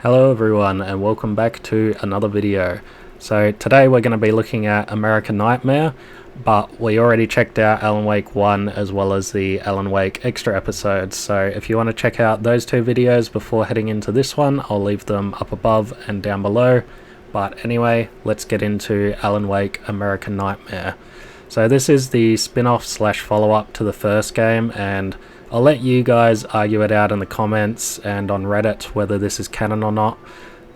Hello everyone and welcome back to another video. So today we're going to be looking at American Nightmare, but we already checked out Alan Wake 1 as well as the Alan Wake extra episodes, so if you want to check out those two videos before heading into this one, I'll leave them up above and down below. But anyway, let's get into Alan Wake American Nightmare. So this is the spin-off slash follow-up to the first game, and I'll let you guys argue it out in the comments and on Reddit whether this is canon or not,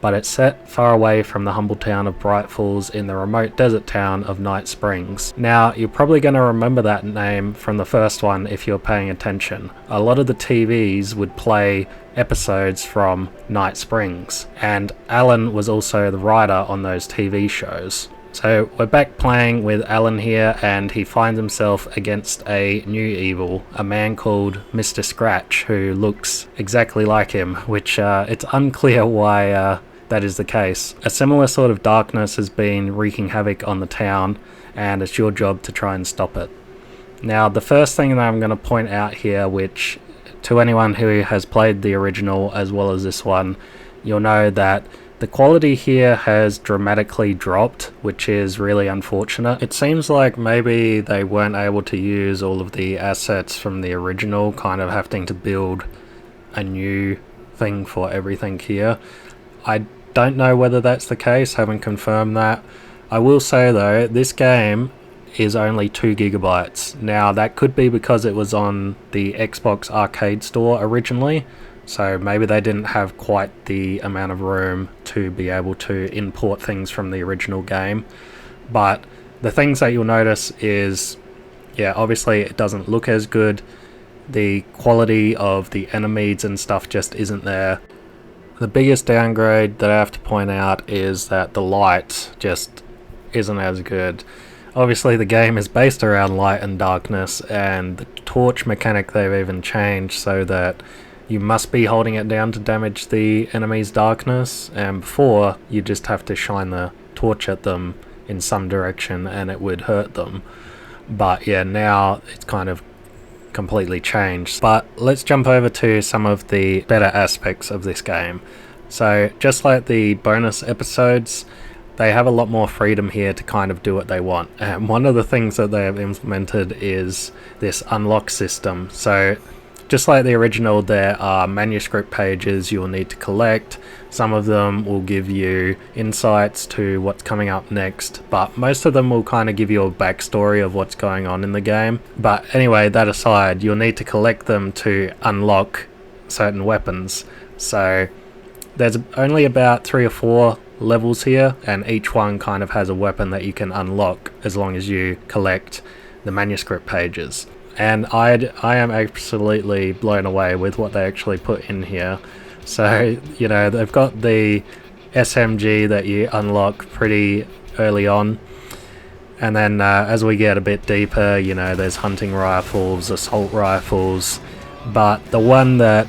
but it's set far away from the humble town of Bright Falls in the remote desert town of Night Springs. Now, you're probably going to remember that name from the first one if you're paying attention. A lot of the TVs would play episodes from Night Springs, and Alan was also the writer on those TV shows. So we're back playing with Alan here, and he finds himself against a new evil, a man called Mr. Scratch, who looks exactly like him, which it's unclear why that is the case. A similar sort of darkness has been wreaking havoc on the town, and it's your job to try and stop it. Now, the first thing that I'm going to point out here, which to anyone who has played the original as well as this one, you'll know that the quality here has dramatically dropped, which is really unfortunate. It seems like maybe they weren't able to use all of the assets from the original, kind of having to build a new thing for everything here. I don't know whether that's the case, haven't confirmed that. I will say though, this game is only 2 gigabytes. Now that could be because it was on the Xbox Arcade Store originally, so maybe they didn't have quite the amount of room to be able to import things from the original game. But the things that you'll notice is, yeah, obviously it doesn't look as good. The quality of the enemies and stuff just isn't there. The biggest downgrade that I have to point out is that the light just isn't as good. Obviously the game is based around light and darkness, and the torch mechanic they've even changed so that you must be holding it down to damage the enemy's darkness, and before you just have to shine the torch at them in some direction and it would hurt them. But yeah, now it's kind of completely changed. But let's jump over to some of the better aspects of this game. So just like the bonus episodes, they have a lot more freedom here to kind of do what they want. And one of the things that they have implemented is this unlock system. So just like the original, there are manuscript pages you'll need to collect. Some of them will give you insights to what's coming up next, but most of them will kind of give you a backstory of what's going on in the game. But anyway, that aside, you'll need to collect them to unlock certain weapons. So there's only about 3 or 4 levels here, and each one kind of has a weapon that you can unlock as long as you collect the manuscript pages. And I am absolutely blown away with what they actually put in here. So, you know, they've got the SMG that you unlock pretty early on, and then as we get a bit deeper, you know, there's hunting rifles, assault rifles, but the one that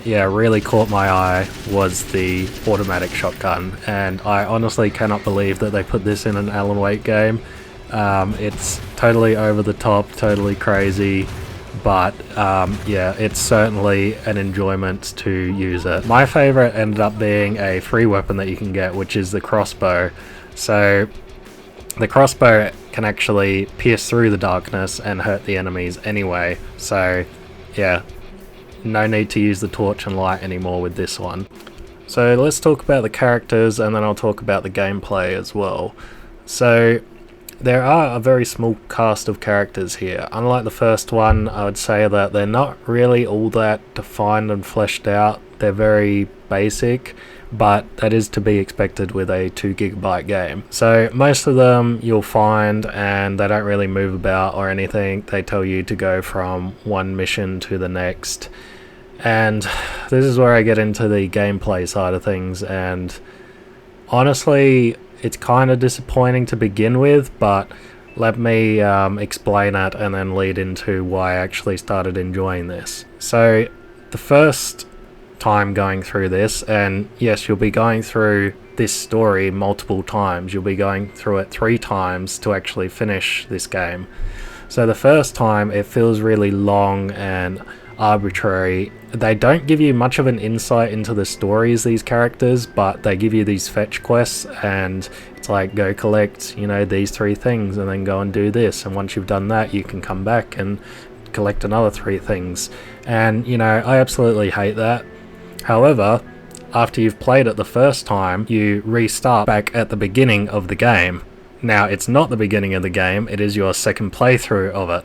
really caught my eye was the automatic shotgun, and I honestly cannot believe that they put this in an Alan Wake game. It's totally over the top, totally crazy, but yeah, it's certainly an enjoyment to use it. My favorite ended up being a free weapon that you can get, which is the crossbow. So the crossbow can actually pierce through the darkness and hurt the enemies anyway, so yeah, no need to use the torch and light anymore with this one. So let's talk about the characters, and then I'll talk about the gameplay as well. So there are a very small cast of characters here. Unlike the first one, I would say that they're not really all that defined and fleshed out. They're very basic, but that is to be expected with a 2 gigabyte game. So most of them you'll find, and they don't really move about or anything. They tell you to go from one mission to the next. And this is where I get into the gameplay side of things, and honestly, it's kind of disappointing to begin with, but let me explain it and then lead into why I actually started enjoying this. So the first time going through this, and yes, you'll be going through this story multiple times, you'll be going through it 3 times to actually finish this game. So the first time it feels really long, and arbitrary. They don't give you much of an insight into the stories, these characters, but they give you these fetch quests, and it's like, go collect, you know, these 3 things, and then go and do this, and once you've done that, you can come back and collect another 3 things. And, you know, I absolutely hate that. However, after you've played it the first time, you restart back at the beginning of the game. Now, it's not the beginning of the game, it is your second playthrough of it.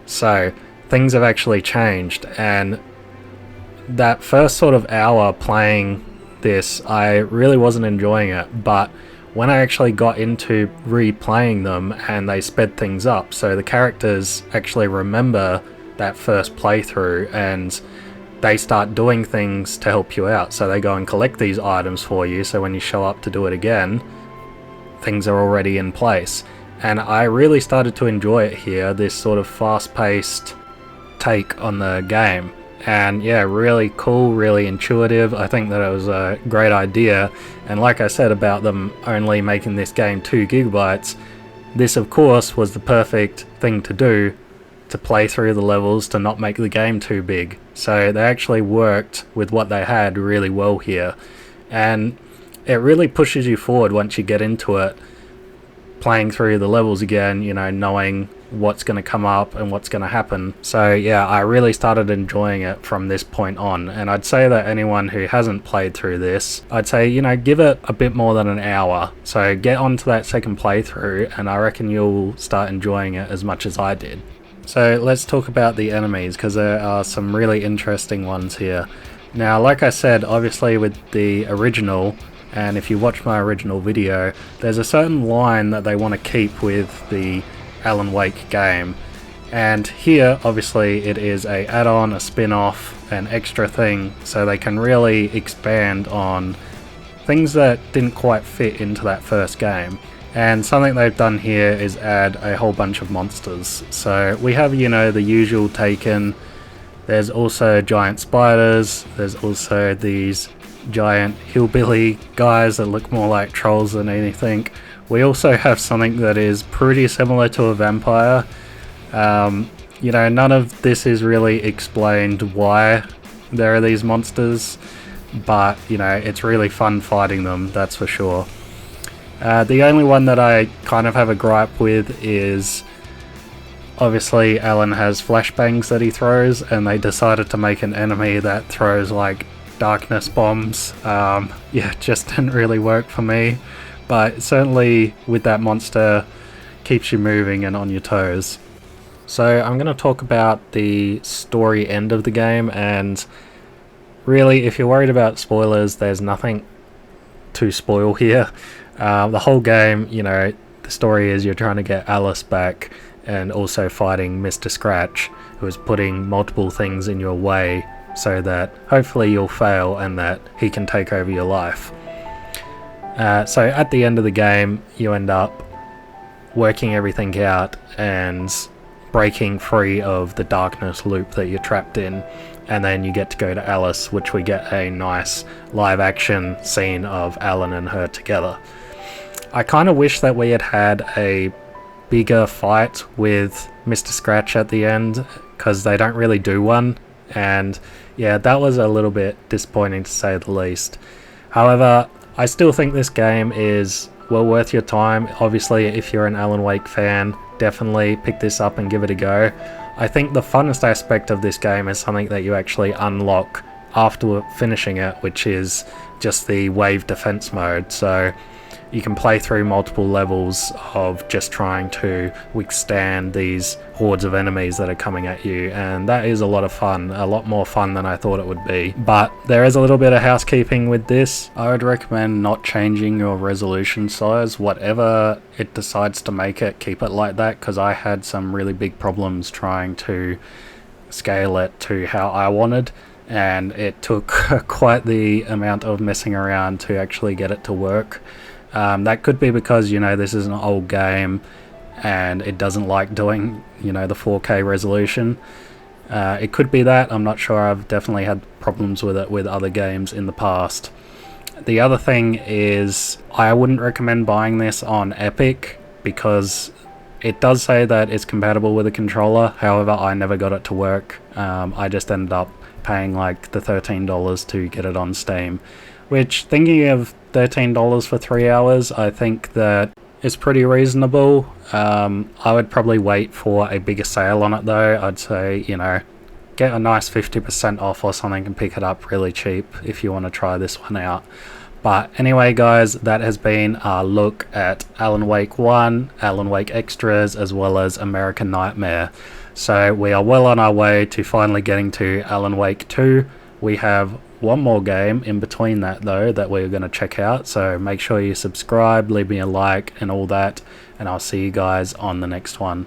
So, things have actually changed, and that first sort of hour playing this, I really wasn't enjoying it, but when I actually got into replaying them and they sped things up, so the characters actually remember that first playthrough and they start doing things to help you out. So they go and collect these items for you, so when you show up to do it again, things are already in place. And I really started to enjoy it here, this sort of fast-paced take on the game. And yeah, really cool, really intuitive. I think that it was a great idea, and like I said about them only making this game 2 gigabytes, this of course was the perfect thing to do to play through the levels, to not make the game too big. So they actually worked with what they had really well here, and it really pushes you forward once you get into it, playing through the levels again, you know, knowing what's going to come up and what's going to happen. So yeah, I really started enjoying it from this point on, and I'd say that anyone who hasn't played through this, I'd say, you know, give it a bit more than an hour. So get onto that second playthrough, and I reckon you'll start enjoying it as much as I did. So let's talk about the enemies, because there are some really interesting ones here. Now, like I said, obviously with the original, and if you watch my original video, there's a certain line that they want to keep with the Alan Wake game, and here obviously it is a add-on, a spin-off, an extra thing, so they can really expand on things that didn't quite fit into that first game. And something they've done here is add a whole bunch of monsters. So we have, you know, the usual Taken, there's also giant spiders, there's also these giant hillbilly guys that look more like trolls than anything. We also have something that is pretty similar to a vampire. You know, none of this is really explained why there are these monsters, but, you know, it's really fun fighting them, that's for sure. The only one that I kind of have a gripe with is, obviously Alan has flashbangs that he throws, and they decided to make an enemy that throws like darkness bombs. Yeah, it just didn't really work for me, but certainly with that monster, keeps you moving and on your toes. So I'm going to talk about the story end of the game, and really, if you're worried about spoilers, there's nothing to spoil here. The whole game, you know, the story is you're trying to get Alice back, and also fighting Mr. Scratch, who is putting multiple things in your way so that hopefully you'll fail and that he can take over your life. So at the end of the game, you end up working everything out and breaking free of the darkness loop that you're trapped in, and then you get to go to Alice, which we get a nice live action scene of Alan and her together. I kind of wish that we had had a bigger fight with Mr. Scratch at the end, because they don't really do one, and yeah, that was a little bit disappointing to say the least. However, I still think this game is well worth your time. Obviously, if you're an Alan Wake fan, definitely pick this up and give it a go. I think the funnest aspect of this game is something that you actually unlock after finishing it, which is just the wave defense mode. So you can play through multiple levels of just trying to withstand these hordes of enemies that are coming at you, and that is a lot of fun, a lot more fun than I thought it would be. But there is a little bit of housekeeping with this. I would recommend not changing your resolution size. Whatever it decides to make it, keep it like that, because I had some really big problems trying to scale it to how I wanted, and it took quite the amount of messing around to actually get it to work. That could be because, you know, this is an old game and it doesn't like doing, you know, the 4K resolution. It could be that, I'm not sure. I've definitely had problems with it with other games in the past. The other thing is, I wouldn't recommend buying this on Epic, because It does say that it's compatible with a controller, however I never got it to work. I just ended up paying like the $13 to get it on Steam, which, thinking of $13 for 3 hours, I think that is pretty reasonable. I would probably wait for a bigger sale on it though. I'd say, you know, get a nice 50% off or something and pick it up really cheap if you want to try this one out. But anyway guys, that has been our look at Alan Wake 1, Alan Wake Extras, as well as American Nightmare. So we are well on our way to finally getting to Alan Wake 2. We have one more game in between that though that we're going to check out, so make sure you subscribe, leave me a like and all that, and I'll see you guys on the next one.